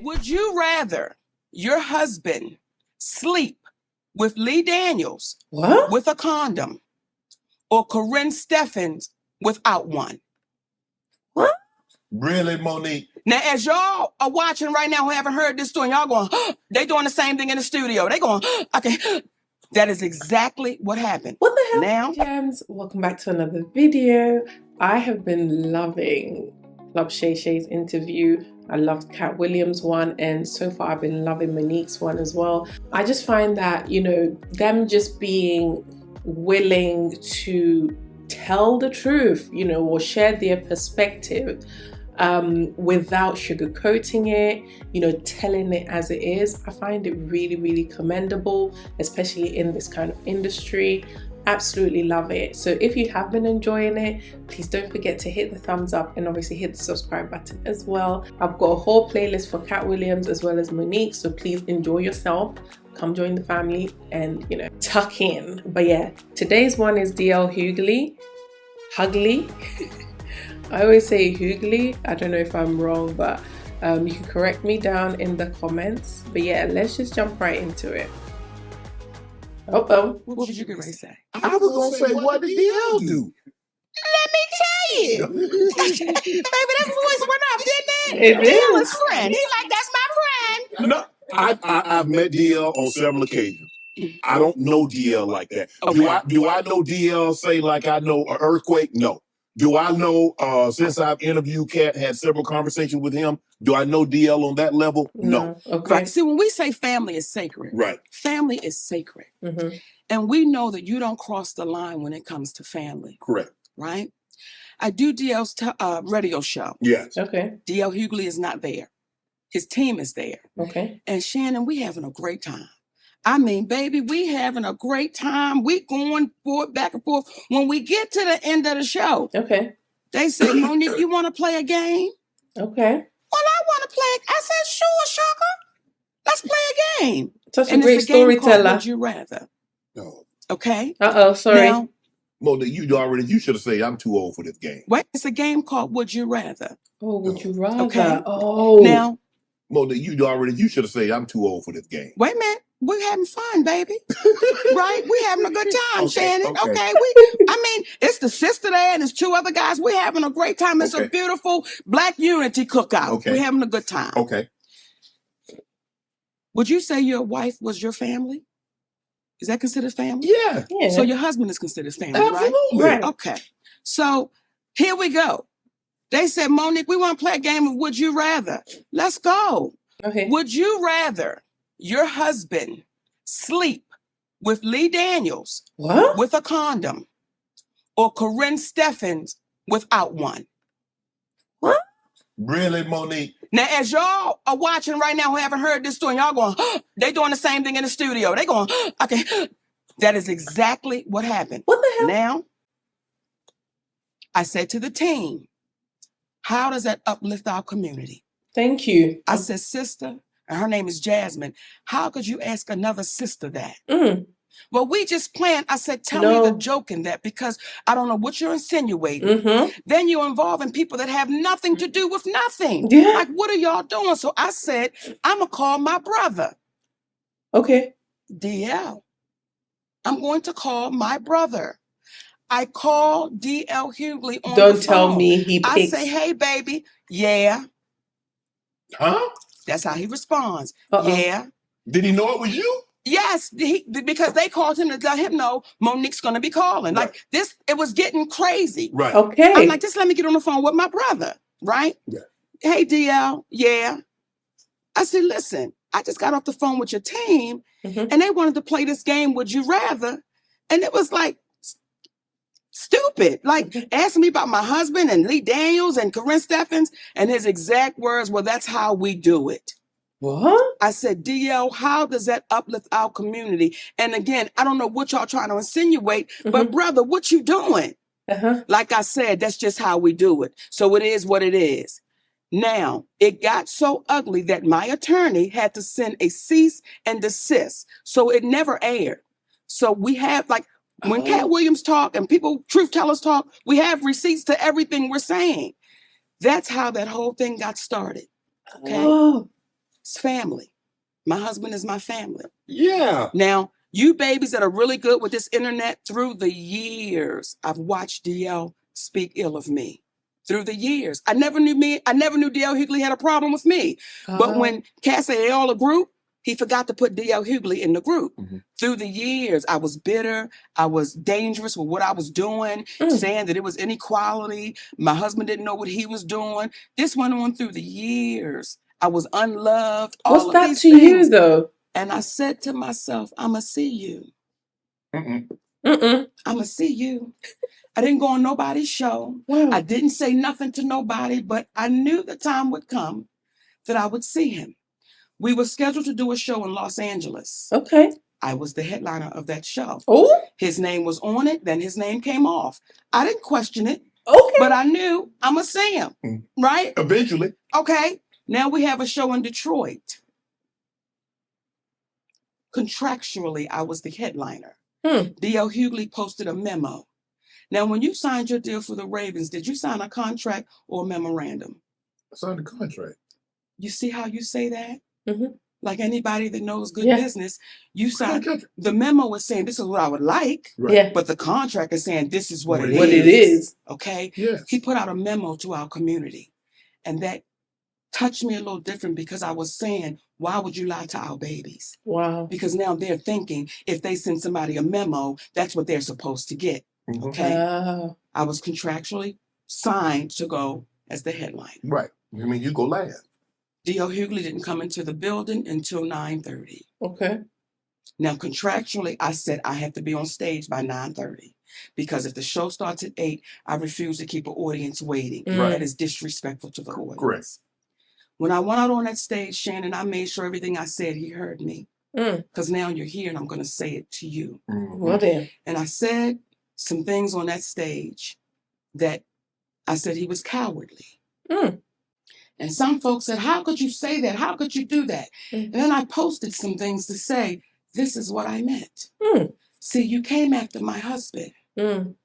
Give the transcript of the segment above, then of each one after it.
Would you rather your husband sleep with Lee Daniels with a condom or Corinne Steffens without one? What? Really, Monique? Now, as y'all are watching right now who haven't heard this story, y'all going, they doing the same thing in the studio. They going, okay. That is exactly what happened. What the hell? Now, Gems, welcome back to another video. I have been loving Shay Shay's interview. I loved Cat Williams' one, and so far I've been loving Monique's one as well. I just find that, you know, them just being willing to tell the truth, you know, or share their perspective without sugarcoating it, you know, telling it as it is. I find it really, really commendable, especially in this kind of industry. Absolutely love it. So if you have been enjoying it, please don't forget to hit the thumbs up and obviously hit the subscribe button as well. I've got a whole playlist for Cat Williams as well as Monique, so please enjoy yourself. Come join the family and, you know, tuck in. But yeah, today's one is DL Hughley. I always say Hughley. I don't know if I'm wrong, but you can correct me down in the comments. But yeah, let's just jump right into it. what did you get ready to say? I was going to say, what did DL do? Let me tell you. Baby, that voice went up, didn't it? It did. DL is friend. He like, that's my friend. No, I've met DL on several occasions. I don't know DL like that. Okay. Do I know DL say like I know an earthquake? No. Do I know, since I've interviewed Cat, had several conversations with him, do I know DL on that level? No. Okay. Right. See, when we say family is sacred, Right. family is sacred. Mm-hmm. And we know that you don't cross the line when it comes to family, Correct. right? I do DL's radio show. Yes. Okay. DL Hughley is not there. His team is there. Okay. And Shannon, we having a great time. I mean, baby, we having a great time. We going forward, back and forth. When we get to the end of the show, Okay. they say, Monique, you want to play a game? Okay. Well, I want to play. I said, sure, sugar. Let's play a game. Such a And great it's a game called storyteller. Would You Rather? No. Okay. Sorry. Now, Monique, you should have said I'm too old for this game. wait, it's a game called Would You Rather? Would you rather? Okay. Oh. Now, Monique, you should have said I'm too old for this game. wait a minute. We're having fun, baby. Right? We're having a good time, Okay, Shannon. okay. Okay. I mean, it's the sister there and there's two other guys. We're having a great time. It's Okay. a beautiful Black unity cookout. Okay. We're having a good time. Okay. Would you say your wife was your family? Is that considered family? Yeah. Yeah. So your husband is considered family, Absolutely. Right. Okay. So here we go. They said, Monique, we want to play a game of Would You Rather. Let's go. Okay. Would you rather your husband sleep with Lee Daniels What? with a condom or Corinne Steffens without one? What? Really, Monique? Now, as y'all are watching right now who haven't heard this story, y'all going, they doing the same thing in the studio. They going, okay. That is exactly what happened. What the hell? Now, I said to the team, how does that uplift our community? Thank you. I said, sister, and her name is Jasmine, how could you ask another sister that? Mm. Well, we just planned. I said, tell No. me the joke in that because I don't know what you're insinuating. Mm-hmm. Then you're involving people that have nothing to do with nothing. Yeah. Like, what are y'all doing? So I said, I'm going to call my brother, Okay. DL. I'm going to call my brother. I call DL Hughley on the Don't tell phone. me he I picks. say, hey, baby. Yeah. Huh? That's how he responds. Uh-oh. Yeah. Did he know it was you? Yes, because they called him to let him know Monique's going to be calling. Right. Like this, it was getting crazy. Right. Okay. I'm like, just let me get on the phone with my brother, right? Yeah. Hey, DL, yeah. I said, listen, I just got off the phone with your team Mhm. and they wanted to play this game, Would You Rather? And it was like stupid, like asking me about my husband and Lee Daniels and Corinne Steffens. And his exact words were, well, that's how we do it. What? I said, DL, how does that uplift our community? And again, I don't know what y'all trying to insinuate, but brother, what you doing? Uh-huh. Like I said, that's just how we do it. So it is what it is. Now, it got so ugly that my attorney had to send a cease and desist. So it never aired. So we have, like, when Cat Williams talk and people, truth tellers talk, we have receipts to everything we're saying. That's how that whole thing got started. Okay. Oh. It's family. My husband is my family. Yeah. Now, you babies that are really good with this internet, through the years, I've watched DL speak ill of me. Through the years. I never knew DL Hughley had a problem with me. But when Cass said they all a group, he forgot to put DL Hughley in the group. Mhm. Through the years, I was bitter. I was dangerous with what I was doing, saying that it was inequality. My husband didn't know what he was doing. This went on through the years. I was unloved. What's all that of these to things. you, though? And I said to myself, I'ma see you. Mm-mm. I'ma see you. I didn't go on nobody's show. Wow. I didn't say nothing to nobody, but I knew the time would come that I would see him. We were scheduled to do a show in Los Angeles. Okay. I was the headliner of that show. Oh, His name was on it, then his name came off. I didn't question it, okay. but I knew I'ma see him, right? Eventually. Okay, now we have a show in Detroit. Contractually, I was the headliner. D.L. Hughley posted a memo. Now, when you signed your deal for the Ravens, did you sign a contract or a memorandum? I signed the contract. You see how you say that? Mm-hmm. Like anybody that knows good Yeah. business, you Signed signed. the contract. The memo is saying this is what I would like, Right. Yeah. but the contract is saying this is what What it What is. it is. Okay? Yes. He put out a memo to our community, and that touched me a little different because I was saying, why would you lie to our babies? Wow. Because now they're thinking if they send somebody a memo, that's what they're supposed to get. Mhm. Okay? Wow. I was contractually signed to go as the headline. Right. I mean, you go last. D.L. Hughley didn't come into the building until 9:30. Okay. Now, contractually, I said I have to be on stage by 9:30 because if the show starts at 8, I refuse to keep an audience waiting. Right. That is disrespectful to the audience. Correct. When I went out on that stage, Shannon, I made sure everything I said, he heard me. Because now you're here and I'm going to say it to you. Mhm. Well then. And I said some things on that stage that I said he was cowardly. And some folks said, how could you say that? How could you do that? And then I posted some things to say, this is what I meant. See, you came after my husband. And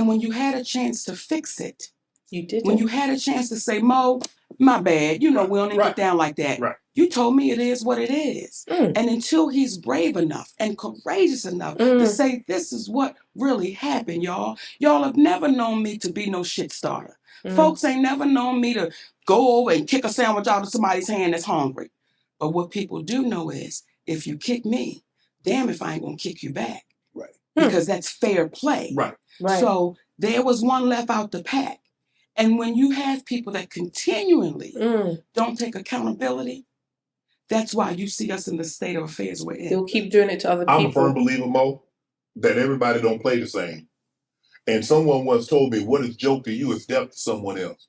when you had a chance to fix it, You did. when you had a chance to say, Mo, my bad, you know, we don't need to get down like that. Right. You told me it is what it is. And until he's brave enough and courageous enough to say, this is what really happened, y'all. Y'all have never known me to be no shit starter. Folks ain't never known me to go over and kick a sandwich out of somebody's hand that's hungry. But what people do know is, if you kick me, damn if I ain't gonna kick you back. Right. Because that's fair play. Right. Right. So there was one left out the pack. And when you have people that continually don't take accountability, that's why you see us in the state of affairs we're in. They'll keep doing it to other people. I'm a firm believer, Mo, that everybody don't play the same. And someone once told me, what is joke to you is death to someone else.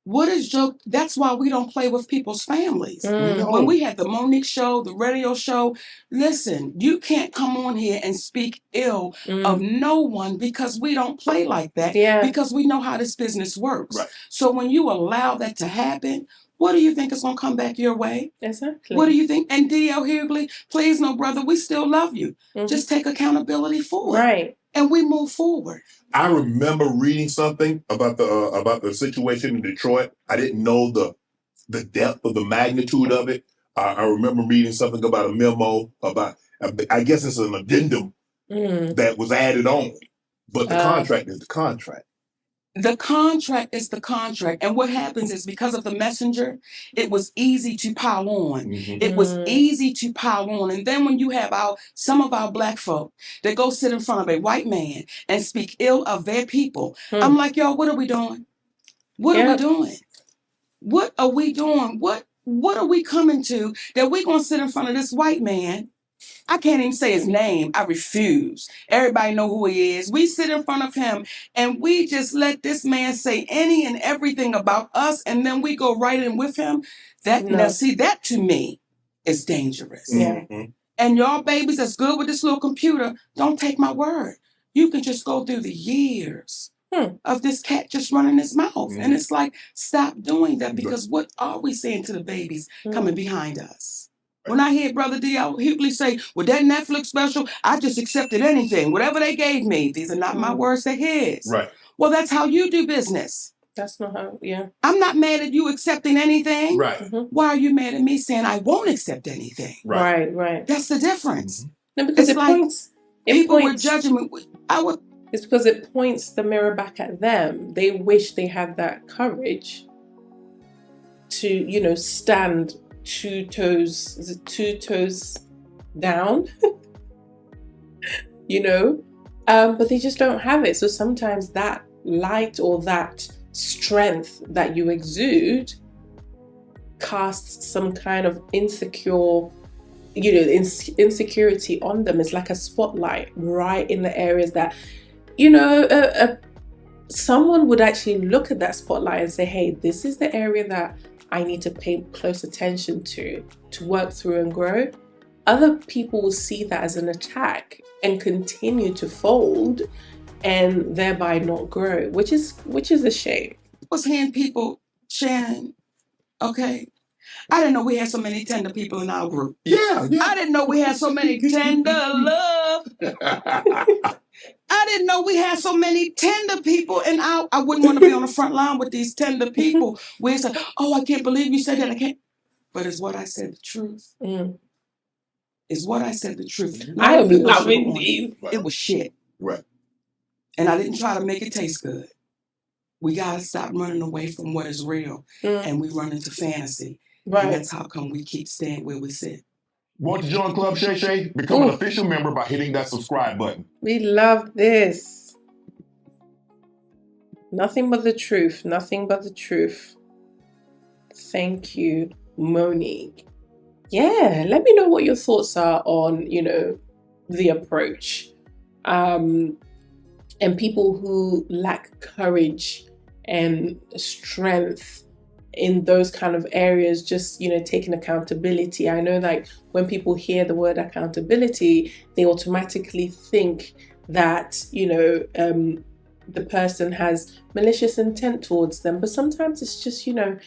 What is joke? That's why we don't play with people's families. No. When we had the Monique show, the radio show, listen, you can't come on here and speak ill of no one because we don't play like that. Yeah. Because we know how this business works. Right. So when you allow that to happen, what do you think is going to come back your way? Exactly. What do you think? And D.L. Hughley, please, no, brother, we still love you. Just take accountability for it. Right. And we move forward. I remember reading something about the situation in Detroit. I didn't know the depth of the magnitude of it. I remember reading something about a memo about, I guess it's an addendum that was added on. But the contract is the contract. The contract is the contract. And what happens is because of the messenger, it was easy to pile on. It was easy to pile on. And then when you have some of our black folk that go sit in front of a white man and speak ill of their people, I'm like, yo, what are we doing? What are we doing? What are we doing? What are we coming to that we're going to sit in front of this white man? I can't even say his name. I refuse. Everybody know who he is. We sit in front of him and we just let this man say any and everything about us, and then we go right in with him. Now see, that to me is dangerous. Yeah. And y'all babies that's good with this little computer, don't take my word. You can just go through the years of this cat just running his mouth. And it's like, stop doing that, because what are we saying to the babies coming behind us? When I hear Brother D.L. Hughley say, with that Netflix special, I just accepted anything, whatever they gave me. These are not my words, they're his. Right. Well, that's how you do business. That's not how, yeah. I'm not mad at you accepting anything. Right. Mhm. Why are you mad at me saying I won't accept anything? Right. Right. That's the difference. No, because It's it like points. People were judging me. It's because it points the mirror back at them. They wish they had that courage to, you know, stand 2 toes, is it 2 toes down? You know, but they just don't have it. So sometimes that light or that strength that you exude casts some kind of insecure, you know, insecurity on them. It's like a spotlight right in the areas that, you know, someone would actually look at that spotlight and say, hey, this is the area that I need to pay close attention to work through and grow. Other people will see that as an attack and continue to fold and thereby not grow, which is a shame. I was hearing people, Shannon, okay, I didn't know we had so many tender people in our group. Yeah. I didn't know we had so many tender love. I didn't know we had so many tender people, and I wouldn't want to be on the front line with these tender people. Where it's like, oh, I can't believe you said that. I can't. But it's what I said the truth. It's what I said the truth. I am loving these. It was shit. Right. And I didn't try to make it taste good. We gotta stop running away from what is real, and we run into fantasy. Right. And that's how come we keep staying where we sit. Want to join Club Shay Shay? Become an official member by hitting that subscribe button. We love this. Nothing but the truth. Nothing but the truth. Thank you, Monique. Yeah, let me know what your thoughts are on, you know, the approach. And people who lack courage and strength in those kind of areas, just, you know, taking accountability. I know, like, when people hear the word accountability, they automatically think that, you know, the person has malicious intent towards them. But sometimes it's just, you know,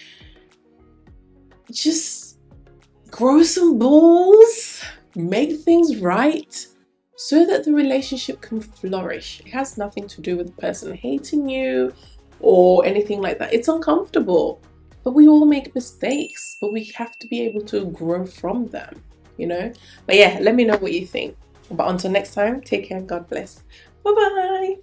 just grow some balls, make things right, so that the relationship can flourish. It has nothing to do with the person hating you or anything like that. It's uncomfortable, but we all make mistakes, but we have to be able to grow from them, you know? But yeah, let me know what you think. But until next time, take care. God bless. Bye-bye.